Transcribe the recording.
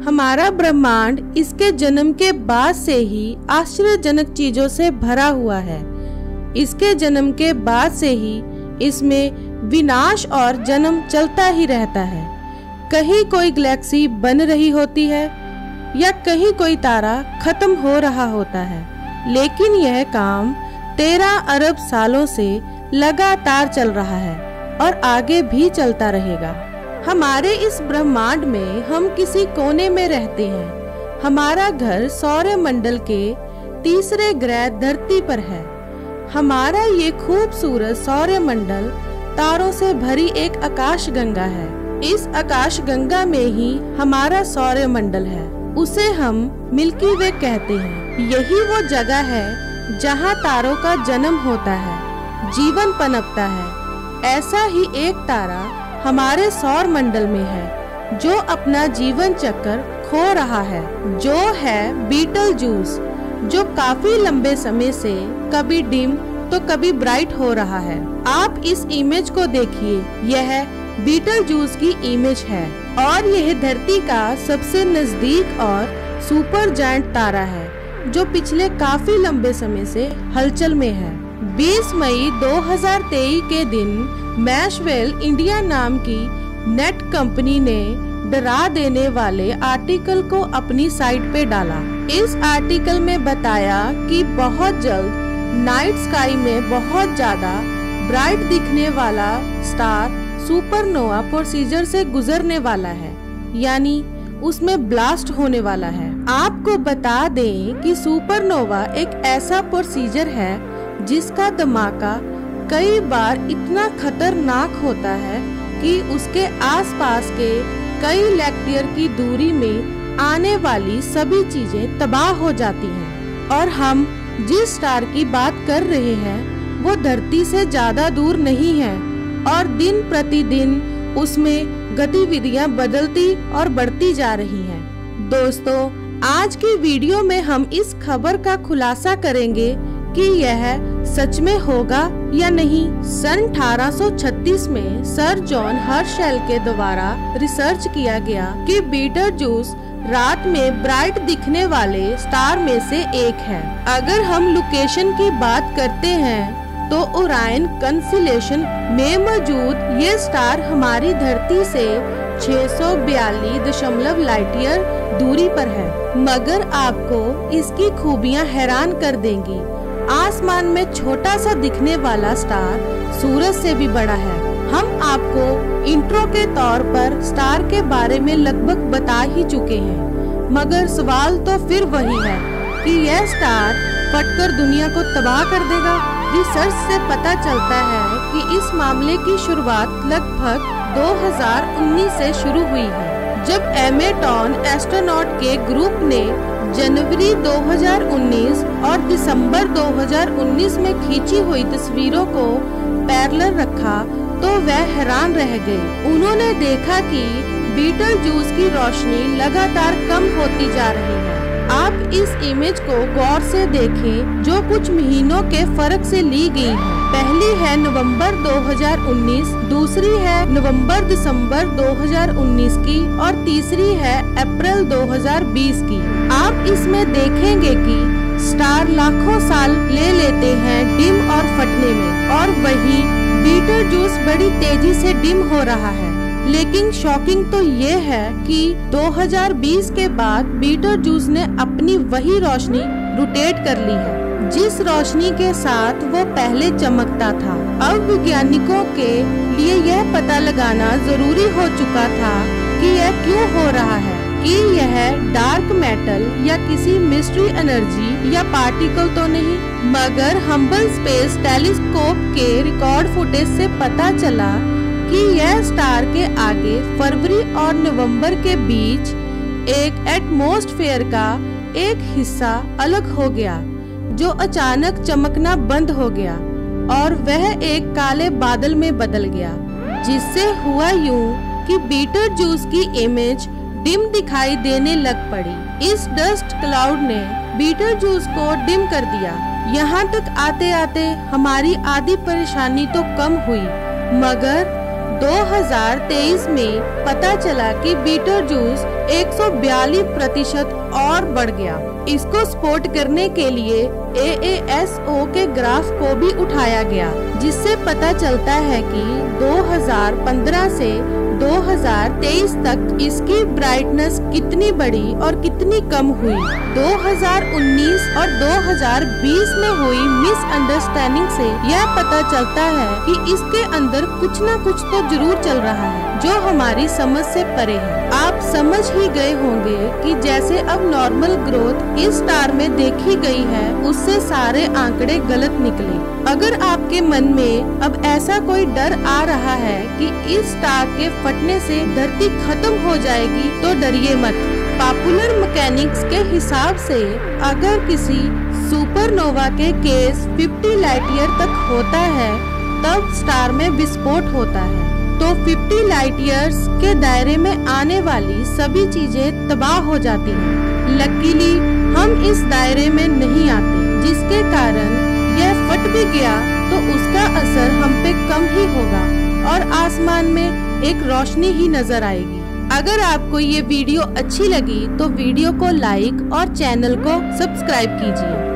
हमारा ब्रह्मांड इसके जन्म के बाद से ही आश्चर्यजनक चीजों से भरा हुआ है। इसके जन्म के बाद से ही इसमें विनाश और जन्म चलता ही रहता है। कहीं कोई गैलेक्सी बन रही होती है या कहीं कोई तारा खत्म हो रहा होता है, लेकिन यह काम 13 अरब सालों से लगातार चल रहा है और आगे भी चलता रहेगा। हमारे इस ब्रह्मांड में हम किसी कोने में रहते हैं। हमारा घर सौरमंडल के तीसरे ग्रह धरती पर है। हमारा ये खूबसूरत सौरमंडल तारों से भरी एक आकाश गंगा है। इस आकाश गंगा में ही हमारा सौरमंडल है। उसे हम मिल्की वे कहते हैं। यही वो जगह है जहाँ तारों का जन्म होता है, जीवन पनपता है। ऐसा ही एक तारा हमारे सौर मंडल में है जो अपना जीवन चक्र खो रहा है, जो है बीटलजूस, जो काफी लंबे समय से कभी डिम तो कभी ब्राइट हो रहा है। आप इस इमेज को देखिए, यह बीटलजूस की इमेज है और यह धरती का सबसे नजदीक और सुपर जायंट तारा है जो पिछले काफी लंबे समय से हलचल में है। 20 मई 2023 के दिन मैशवेल इंडिया नाम की नेट कंपनी ने डरा देने वाले आर्टिकल को अपनी साइट पे डाला। इस आर्टिकल में बताया कि बहुत जल्द नाइट स्काई में बहुत ज्यादा ब्राइट दिखने वाला स्टार सुपरनोवा प्रोसीजर से गुजरने वाला है, यानी उसमें ब्लास्ट होने वाला है। आपको बता दें कि सुपरनोवा एक ऐसा प्रोसीजर है जिसका धमाका कई बार इतना खतरनाक होता है कि उसके आसपास के कई लाइट की दूरी में आने वाली सभी चीजें तबाह हो जाती हैं। और हम जिस स्टार की बात कर रहे हैं वो धरती से ज्यादा दूर नहीं है और दिन प्रतिदिन उसमें गतिविधियां बदलती और बढ़ती जा रही हैं। दोस्तों, आज की वीडियो में हम इस खबर का खुलासा करेंगे कि यह सच में होगा या नहीं। सन 1836 में सर जॉन हर्शेल के द्वारा रिसर्च किया गया कि बीटलजूस रात में ब्राइट दिखने वाले स्टार में से एक है। अगर हम लोकेशन की बात करते हैं तो ओरायन कंस्टेलेशन में मौजूद ये स्टार हमारी धरती से 642 लाइट ईयर दूरी पर है। मगर आपको इसकी खूबियां हैरान कर देंगी। आसमान में छोटा सा दिखने वाला स्टार सूरज से भी बड़ा है। हम आपको इंट्रो के तौर पर स्टार के बारे में लगभग बता ही चुके हैं, मगर सवाल तो फिर वही है कि यह स्टार फटकर दुनिया को तबाह कर देगा। रिसर्च से पता चलता है कि इस मामले की शुरुआत लगभग 2019 से शुरू हुई है, जब एमेटॉन एस्ट्रोनॉट के ग्रुप ने जनवरी 2019 और दिसंबर 2019 में खींची हुई तस्वीरों को पैरेलल रखा तो वह हैरान रह गए। उन्होंने देखा कि बीटलजूस की रोशनी लगातार कम होती जा रही है। आप इस इमेज को गौर से देखें जो कुछ महीनों के फर्क से ली गई है। पहली है नवंबर 2019, दूसरी है नवंबर दिसंबर 2019 की और तीसरी है अप्रैल 2020 की। आप इसमें देखेंगे कि स्टार लाखों साल ले लेते हैं डिम और फटने में, और वही बीटलजूस बड़ी तेजी से डिम हो रहा है। लेकिन शॉकिंग तो ये है कि 2020 के बाद बीटलजूस ने अपनी वही रोशनी रोटेट कर ली है जिस रोशनी के साथ वो पहले चमकता था। अब वैज्ञानिकों के लिए यह पता लगाना जरूरी हो चुका था कि यह क्यों हो रहा है, कि यह डार्क मेटल या किसी मिस्ट्री एनर्जी या पार्टिकल तो नहीं। मगर हबल स्पेस टेलीस्कोप के रिकॉर्ड फुटेज से पता चला कि यह स्टार के आगे फरवरी और नवंबर के बीच एक एटमॉस्फेयर का एक हिस्सा अलग हो गया जो अचानक चमकना बंद हो गया और वह एक काले बादल में बदल गया, जिससे हुआ यूं कि बीटलजूस की इमेज डिम दिखाई देने लग पड़ी। इस डस्ट क्लाउड ने बीटलजूस को डिम कर दिया। यहाँ तक आते आते हमारी आधी परेशानी तो कम हुई, मगर 2023 में पता चला कि बीटलजूस 142% और बढ़ गया। इसको सपोर्ट करने के लिए AASO के ग्राफ को भी उठाया गया, जिससे पता चलता है कि 2015 से 2023 तक इसकी ब्राइटनेस कितनी बढ़ी और कितनी कम हुई। 2019 और 2020 में हुई मिसअंडरस्टैंडिंग से यह पता चलता है कि इसके अंदर कुछ न कुछ तो जरूर चल रहा है जो हमारी समझ से परे है। आप समझ ही गए होंगे कि जैसे अब नॉर्मल ग्रोथ इस स्टार में देखी गई है, उससे सारे आंकड़े गलत निकले। अगर आपके मन में अब ऐसा कोई डर आ रहा है कि इस स्टार के फटने से धरती खत्म हो जाएगी, तो डरिए मत। पॉपुलर मैकेनिक्स के हिसाब से अगर किसी सुपरनोवा के केस 50 लाइट ईयर तक होता है, तब स्टार में विस्फोट होता है। तो 50 लाइट ईयर्स के दायरे में आने वाली सभी चीजें तबाह हो जाती हैं। लकीली हम इस दायरे में नहीं आते, जिसके कारण यह फट भी गया तो उसका असर हम पे कम ही होगा और आसमान में एक रोशनी ही नजर आएगी। अगर आपको ये वीडियो अच्छी लगी तो वीडियो को लाइक और चैनल को सब्सक्राइब कीजिए।